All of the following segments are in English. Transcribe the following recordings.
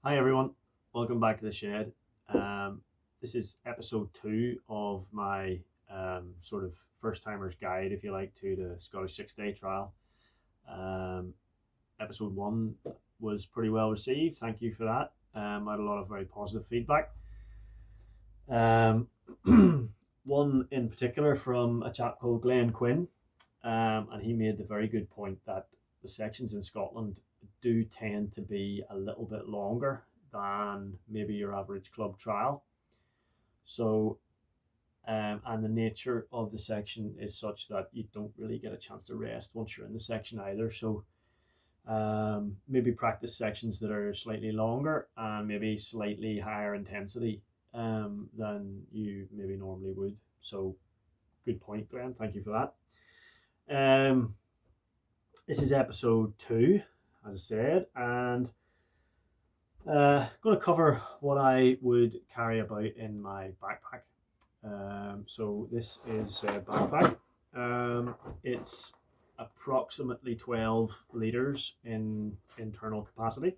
Hi everyone, welcome back to the shed. This is episode 2 of my sort of first timer's guide, if you like, to the Scottish 6 day trial. Episode 1 was pretty well received, thank you for that. I had a lot of very positive feedback. One in particular from a chap called Glenn Quinn, and he made the very good point that the sections in Scotland do tend to be a little bit longer than maybe your average club trial. So, and the nature of the section is such that you don't really get a chance to rest once you're in the section either. So, maybe practice sections that are slightly longer and maybe slightly higher intensity than you maybe normally would. So, good point, Glenn. Thank you for that. This is episode 2, as I said, and going to cover what I would carry about in my backpack. So this is a backpack. It's approximately 12 litres in internal capacity.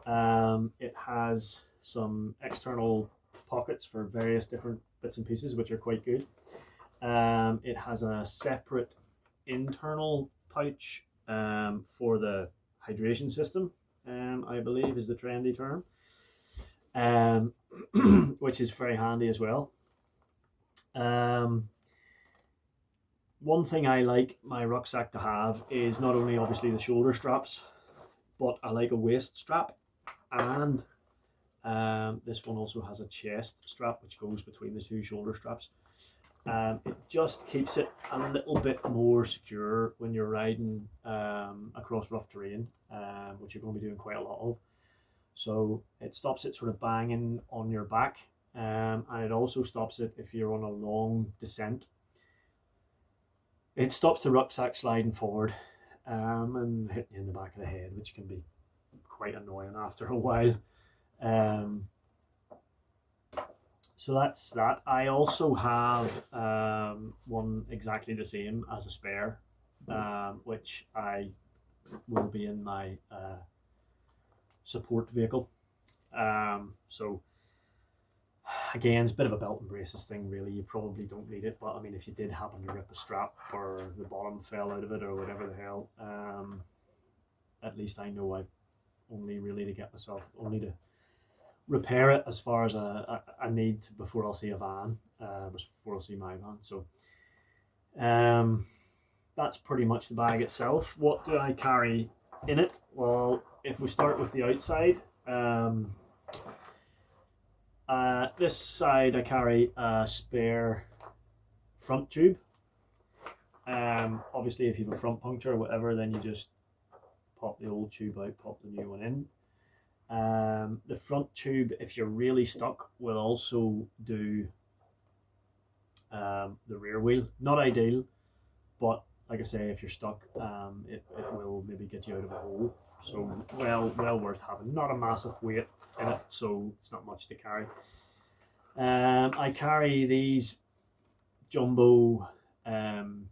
It has some external pockets for various different bits and pieces, which are quite good. It has a separate internal pouch for the hydration system, I believe is the trendy term, which is very handy as well. One thing I like my rucksack to have is not only obviously the shoulder straps, but I like a waist strap, and this one also has a chest strap which goes between the two shoulder straps. It just keeps it a little bit more secure when you're riding across rough terrain, which you're going to be doing quite a lot of. So it stops it sort of banging on your back, and it also stops it if you're on a long descent. It stops the rucksack sliding forward and hitting you in the back of the head, which can be quite annoying after a while. So that's that. I also have one exactly the same as a spare, which I will be in my support vehicle. So again, it's a bit of a belt and braces thing, really. You probably don't need it, but I mean, if you did happen to rip a strap or the bottom fell out of it or whatever the hell, at least I know I've only really to get myself, only to repair it as far as I need before I'll see a van, before I'll see my van. So that's pretty much the bag itself. What do I carry in it? Well, if we start with the outside, this side I carry a spare front tube. Obviously if you have a front puncture or whatever, then you just pop the old tube out, pop the new one in. The front tube, if you're really stuck, will also do the rear wheel. Not ideal, but like I say, if you're stuck, it will maybe get you out of a hole. So well worth having. Not a massive weight in it, so it's not much to carry. I carry these jumbo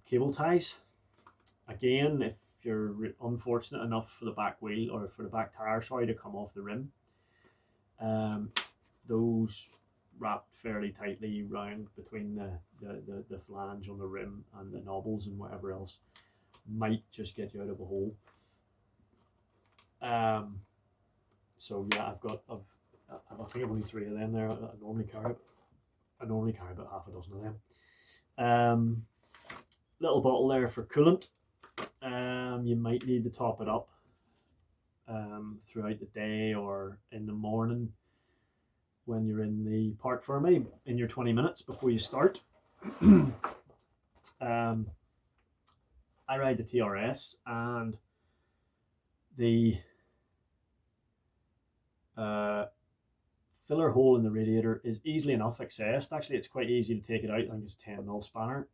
cable ties. Again, if you're unfortunate enough for the back wheel or for the back tire, to come off the rim, those wrapped fairly tightly round between the flange on the rim and the knobbles and whatever else might just get you out of a hole. So yeah, I think I've only 3 of them there. I normally carry about half a dozen of them. Little bottle there for coolant. You might need to top it up throughout the day or in the morning when you're in the park fermé in your 20 minutes before you start. I ride the TRS, and the filler hole in the radiator is easily enough accessed. Actually, it's quite easy to take it out. I think it's 10mm spanner.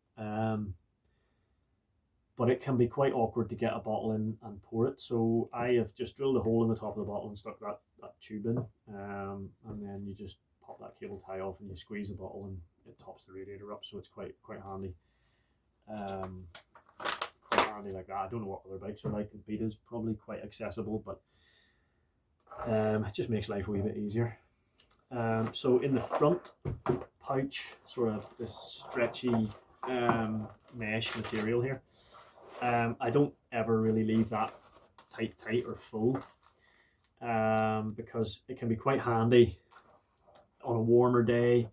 But it can be quite awkward to get a bottle in and pour it. So I have just drilled a hole in the top of the bottle and stuck that tube in. And then you just pop that cable tie off and you squeeze the bottle and it tops the radiator up. So it's quite handy. Quite handy like that. I don't know what other bikes are like. Beta's probably quite accessible, but It just makes life a wee bit easier. So in the front pouch, sort of this stretchy mesh material here, I don't ever really leave that tight or full, because it can be quite handy on a warmer day.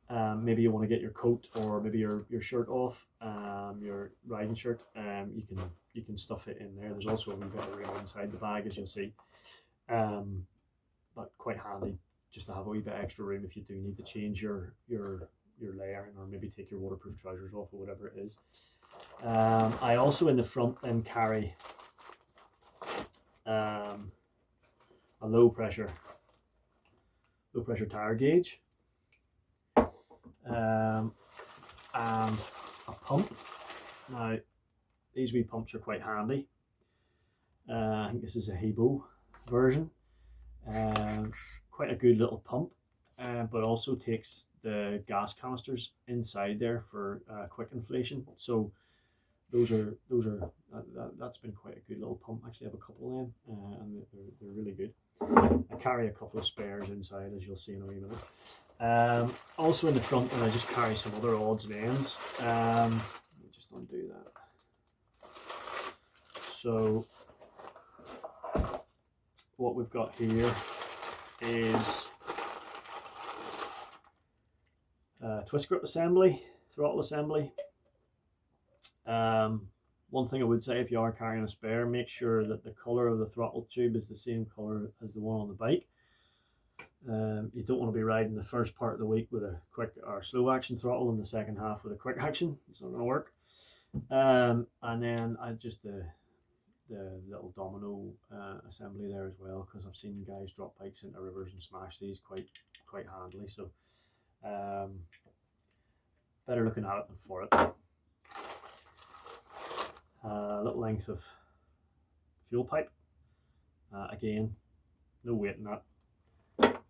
Maybe you want to get your coat or maybe your shirt off, your riding shirt. You can stuff it in there. There's also a wee bit of room inside the bag, as you'll see, but quite handy just to have a wee bit extra room if you do need to change your layering, or maybe take your waterproof trousers off, or whatever it is. I also in the front then carry a low pressure tire gauge, and a pump. Now these wee pumps are quite handy. I think this is a Hebo version. Quite a good little pump, but also takes the gas canisters inside there for quick inflation. So that's been quite a good little pump. Actually, I have a couple of them, and they're really good. I carry a couple of spares inside, as you'll see in a wee minute. Also in the front, and I just carry some other odds and ends. Let me just undo that. So what we've got here is twist grip assembly, throttle assembly. One thing I would say, if you are carrying a spare, make sure that the colour of the throttle tube is the same colour as the one on the bike. You don't want to be riding the first part of the week with a quick or slow action throttle, and the second half with a quick action. It's not going to work. And then I just the little domino assembly there as well, because I've seen guys drop bikes into rivers and smash these quite handily. So better looking at it than for it. A little length of fuel pipe. Again, no weight in that.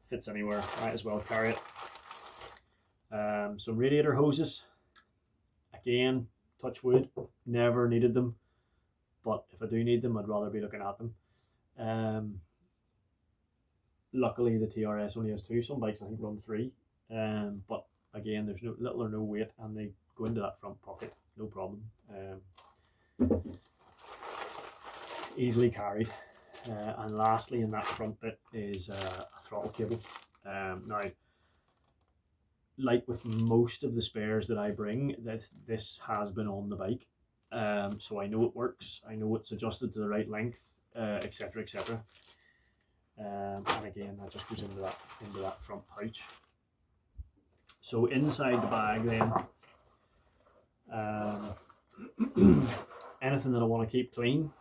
Fits anywhere. Might as well carry it. Some radiator hoses. Again, touch wood. Never needed them, but if I do need them, I'd rather be looking at them. Luckily, the TRS only has 2. Some bikes I think run 3. But again, there's little or no weight, and they go into that front pocket, no problem. Easily carried. And lastly, in that front bit is a throttle cable. Now, like with most of the spares that I bring, this has been on the bike, so I know it works. I know it's adjusted to the right length, etc., etc. And again, that just goes into that front pouch. So inside the bag, then, anything that I want to keep clean.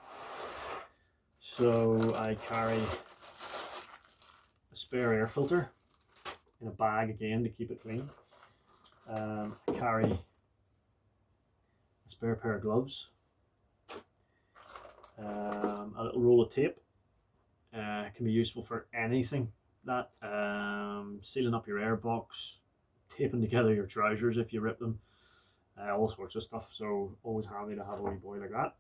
So I carry a spare air filter in a bag again to keep it clean. I carry a spare pair of gloves, a little roll of tape. Can be useful for anything. That sealing up your air box, taping together your trousers if you rip them, all sorts of stuff. So always handy to have a wee boy like that.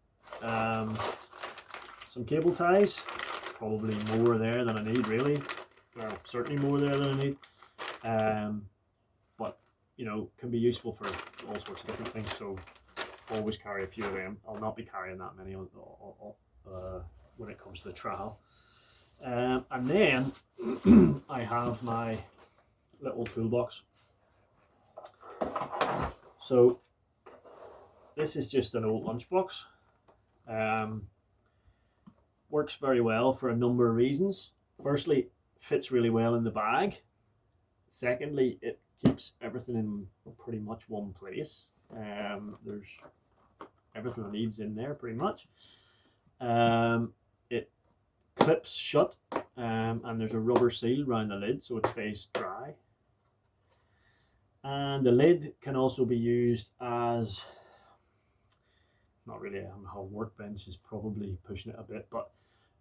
Some cable ties, probably more there than I need, really. Well, certainly more there than I need. But you know, can be useful for all sorts of different things. So always carry a few of them. I'll not be carrying that many when it comes to the trail. And then I have my little toolbox. So this is just an old lunchbox. Works very well for a number of reasons. Firstly, fits really well in the bag. Secondly, it keeps everything in pretty much one place. There's everything I need's in there pretty much. It clips shut, and there's a rubber seal around the lid so it stays dry. And the lid can also be used as, not really a workbench, is probably pushing it a bit, but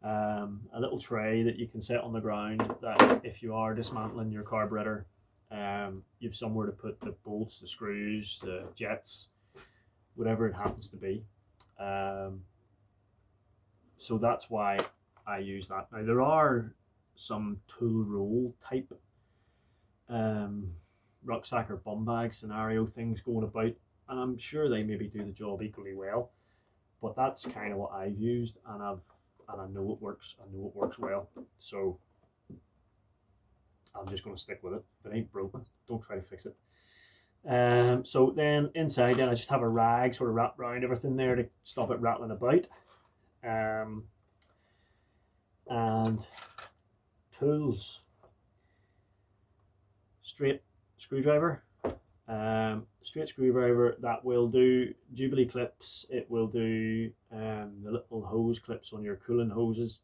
a little tray that you can set on the ground, that if you are dismantling your carburetor, you've somewhere to put the bolts, the screws, the jets, whatever it happens to be. So that's why I use that. Now there are some tool roll type rucksack or bum bag scenario things going about, and I'm sure they maybe do the job equally well, but that's kind of what I've used, and I know it works. I know it works well, so I'm just going to stick with it. If it ain't broken, don't try to fix it. So then inside, then I just have a rag sort of wrapped around everything there to stop it rattling about. And tools, straight screwdriver, that will do Jubilee clips. It will do the little hose clips on your cooling hoses.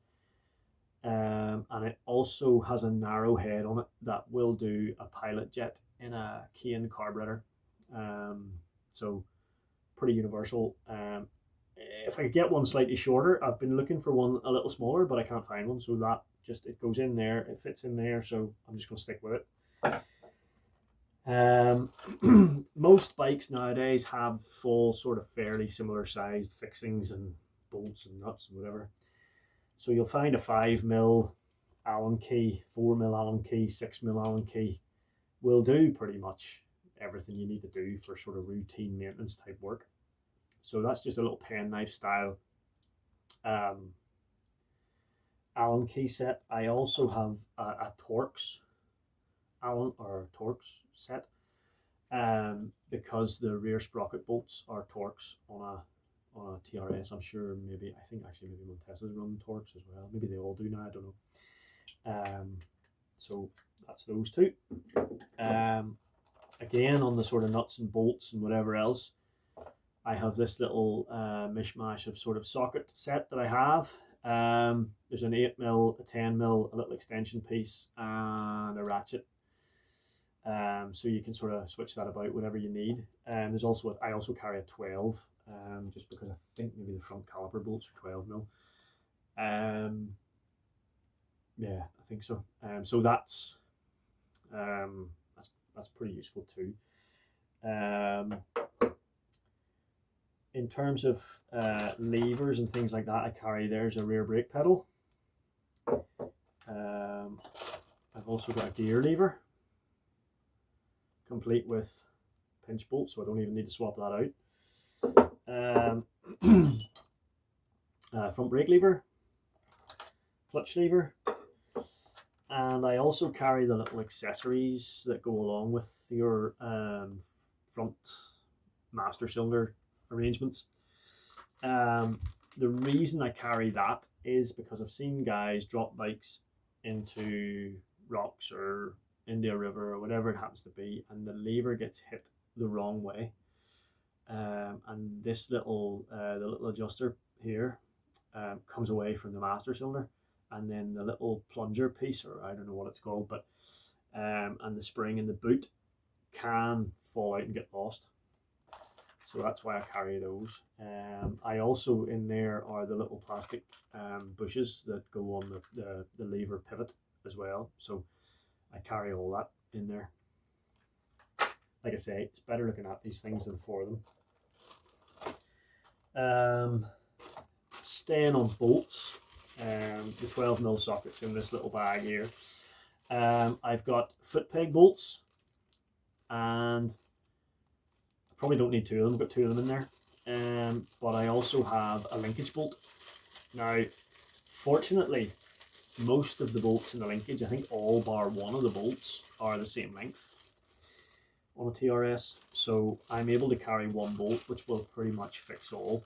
And it also has a narrow head on it that will do a pilot jet in a Kane carburetor. So pretty universal. If I could get one slightly shorter, I've been looking for one a little smaller, but I can't find one. So that just, it goes in there, it fits in there. So I'm just going to stick with it. Most bikes nowadays have full sort of fairly similar sized fixings and bolts and nuts and whatever. So you'll find a 5mm Allen key, 4mm Allen key, 6mm Allen key will do pretty much everything you need to do for sort of routine maintenance type work. So that's just a little penknife style Allen key set. I also have a Torx Allen or Torx set because the rear sprocket bolts are Torx on a TRS. I'm sure maybe Montesa's run Torx as well. Maybe they all do now, I don't know. So that's those two. Again, on the sort of nuts and bolts and whatever else, I have this little mishmash of sort of socket set that I have. There's an 8mm, a 10mm, a little extension piece, and a ratchet. So you can sort of switch that about whatever you need. There's also I also carry a 12, just because I think maybe the front caliper bolts are 12mm. Yeah, I think so. So that's pretty useful too. In terms of levers and things like that, I carry, there's a rear brake pedal. I've also got a gear lever, complete with pinch bolt, so I don't even need to swap that out. Front brake lever, clutch lever, and I also carry the little accessories that go along with your front master cylinder arrangements. The reason I carry that is because I've seen guys drop bikes into rocks or into a river or whatever it happens to be, and the lever gets hit the wrong way, and this little the little adjuster here comes away from the master cylinder, and then the little plunger piece, or I don't know what it's called, but and the spring in the boot can fall out and get lost. So that's why I carry those. I also, in there are the little plastic bushes that go on the lever pivot as well. So I carry all that in there. Like I say, it's better looking at these things than for them. Staying on bolts, the 12mm sockets in this little bag here. I've got foot peg bolts, and probably don't need two of them. I've got two of them in there. But I also have a linkage bolt. Now, fortunately, most of the bolts in the linkage, I think all bar one of the bolts, are the same length on a TRS. So I'm able to carry one bolt, which will pretty much fix all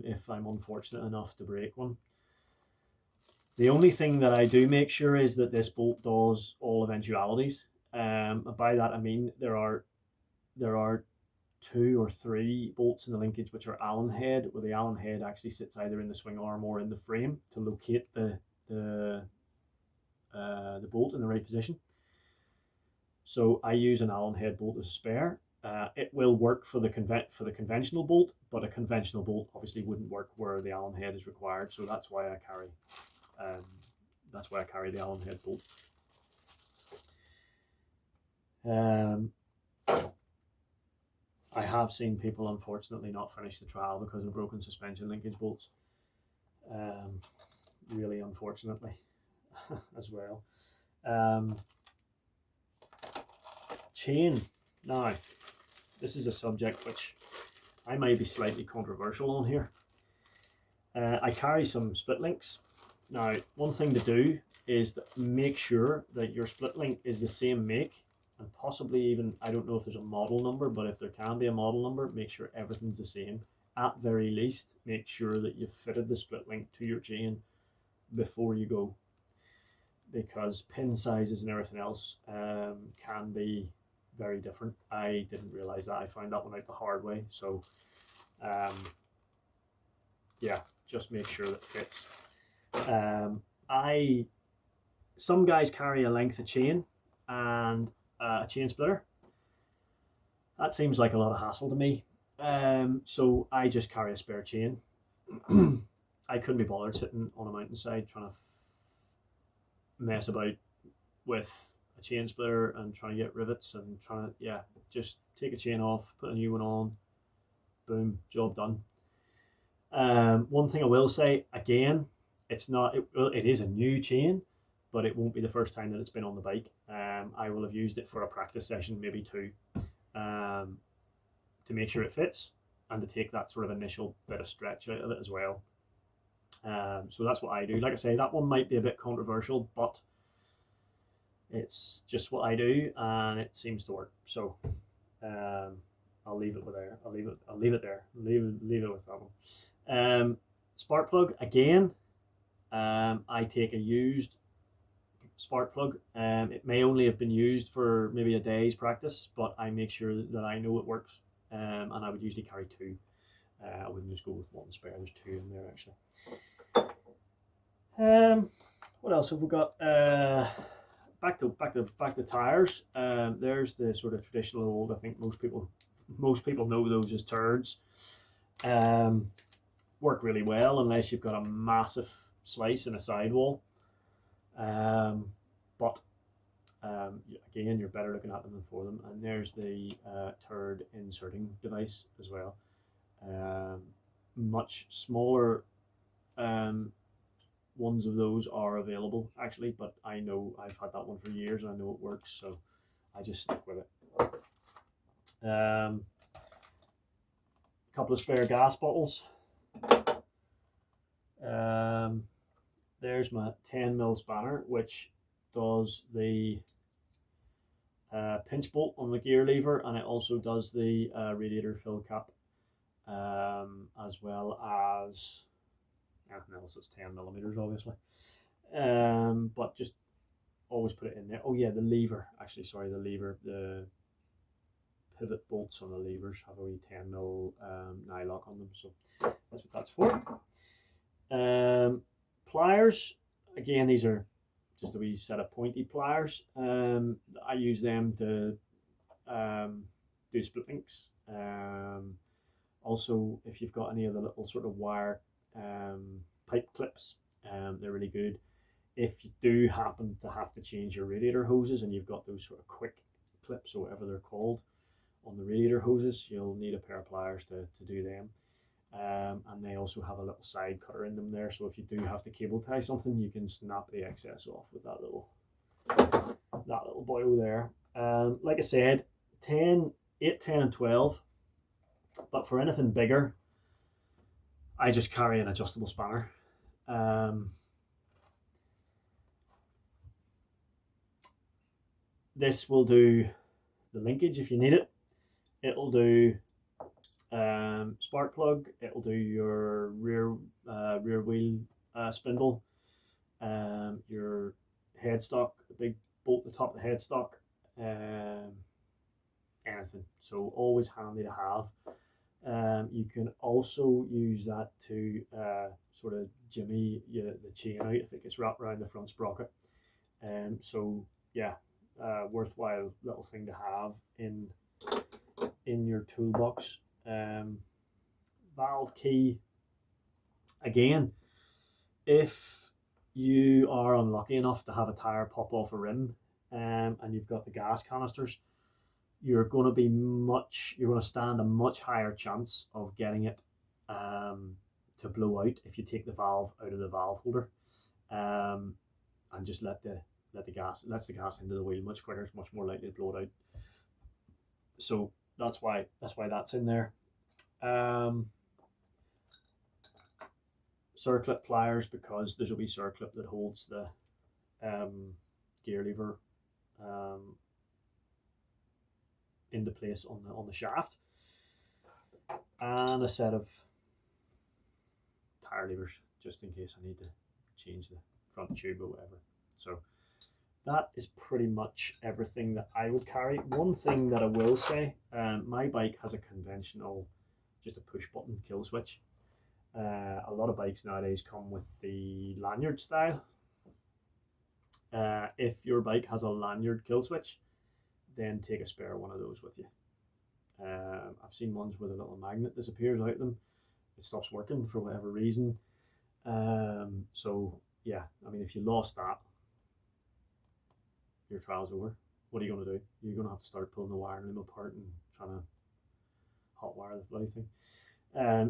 if I'm unfortunate enough to break one. The only thing that I do make sure is that this bolt does all eventualities. By that I mean there are 2 or 3 bolts in the linkage which are Allen head, where the Allen head actually sits either in the swing arm or in the frame to locate the bolt in the right position. So I use an Allen head bolt as a spare. It will work for the conventional bolt, but a conventional bolt obviously wouldn't work where the Allen head is required. So that's why I carry the Allen head bolt. I have seen people unfortunately not finish the trial because of broken suspension linkage bolts. really unfortunately, as well. Um, Chain. Now, this is a subject which I may be slightly controversial on here. I carry some split links. Now, one thing to do is to make sure that your split link is the same make, and possibly even, I don't know if there's a model number, but if there can be a model number, make sure everything's the same. At very least, make sure that you've fitted the split link to your chain before you go, because pin sizes and everything else can be very different. I didn't realize that. I found that one out the hard way. So yeah, just make sure that fits. Some guys carry a length of chain and a chain splitter. That seems like a lot of hassle to me. So I just carry a spare chain. I couldn't be bothered sitting on a mountainside trying to mess about with a chain splitter and trying to get rivets and trying to, just take a chain off, put a new one on, boom, job done. One thing I will say, again, it is a new chain, but it won't be the first time that it's been on the bike. I will have used it for a practice session, maybe two, to make sure it fits and to take that sort of initial bit of stretch out of it as well. So that's what I do. Like I say, that one might be a bit controversial, but it's just what I do, and it seems to work. So I'll leave it with there. I'll leave it there. Leave it with that one. Spark plug again. I take a used spark plug. It may only have been used for maybe a day's practice, but I make sure that I know it works. And I would usually carry two. I wouldn't just go with one spare. There's two in there actually. What else have we got? Back to tires. There's the sort of traditional old. I think most people know those as turds. Work really well unless you've got a massive slice in a sidewall. But again, you're better looking at them than for them. And there's the turd inserting device as well. Much smaller ones of those are available actually, but I know I've had that one for years and I know it works, so I just stick with it. A couple of spare gas bottles. There's my 10mm spanner, which does the pinch bolt on the gear lever, and it also does the radiator fill cap, as well as anything else that's 10mm, obviously. But just always put it in there. Oh yeah, the lever. Actually, sorry, the lever. The pivot bolts on the levers have a wee 10mm nylock on them, so that's what that's for. Pliers. Again, these are just a wee set of pointy pliers. I use them to do split links. Also, if you've got any of the little sort of wire pipe clips, they're really good. If you do happen to have to change your radiator hoses and you've got those sort of quick clips or whatever they're called on the radiator hoses, you'll need a pair of pliers to do them. And they also have a little side cutter in them there, so if you do have to cable tie something, you can snap the excess off with that little boil there. Like I said, 8, 10 and 12, but for anything bigger I just carry an adjustable spanner. This will do the linkage if you need it. It'll do spark plug. It'll do your rear wheel spindle, your headstock, the big bolt at the top of the headstock, anything. So always handy to have. You can also use that to sort of jimmy the chain out if it gets wrapped around the front sprocket. So yeah, worthwhile little thing to have in your toolbox. Valve key. Again, if you are unlucky enough to have a tire pop off a rim, and you've got the gas canisters, you're going to stand a much higher chance of getting it to blow out if you take the valve out of the valve holder. and just let the gas into the wheel much quicker. It's much more likely to blow it out. So that's why that's in there. Circlip pliers, because there's a wee circlip that holds the gear lever into place on the shaft, and a set of tire levers just in case I need to change the front tube or whatever. So that is pretty much everything that I would carry. One thing that I will say, my bike has a conventional, just a push button kill switch. A lot of bikes nowadays come with the lanyard style. If your bike has a lanyard kill switch, then take a spare one of those with you. I've seen ones where the little magnet disappears out of them. It stops working for whatever reason. So yeah, I mean, if you lost that, your trial's over. What are you going to do? You're going to have to start pulling the wiring loom apart and trying to hot wire the bloody thing.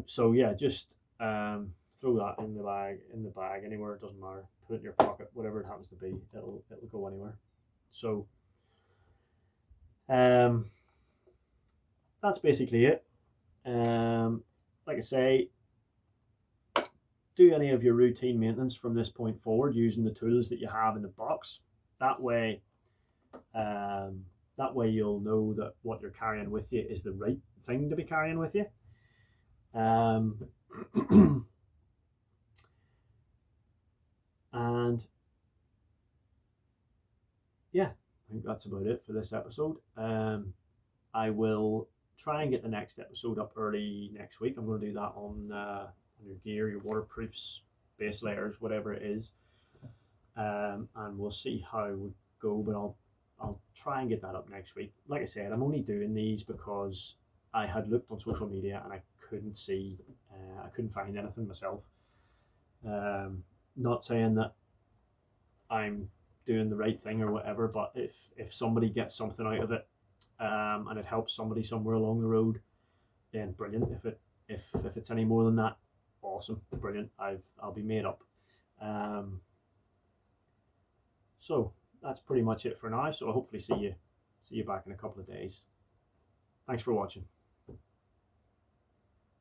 So yeah, just throw that in the bag anywhere. It doesn't matter. Put it in your pocket, whatever it happens to be. It'll go anywhere. So that's basically it. Like I say, do any of your routine maintenance from this point forward using the tools that you have in the box. That way you'll know that what you're carrying with you is the right thing to be carrying with you. And yeah, I think that's about it for this episode. I will try and get the next episode up early next week. I'm going to do that on your gear, your waterproofs, base layers, whatever it is, and we'll see how we go. But I'll try and get that up next week. Like I said, I'm only doing these because I had looked on social media and I couldn't find anything myself. Not saying that I'm doing the right thing or whatever, but if somebody gets something out of it, and it helps somebody somewhere along the road, then brilliant. If it's any more than that, awesome, brilliant. I'll be made up. So that's pretty much it for now. So I'll hopefully see you back in a couple of days. Thanks for watching.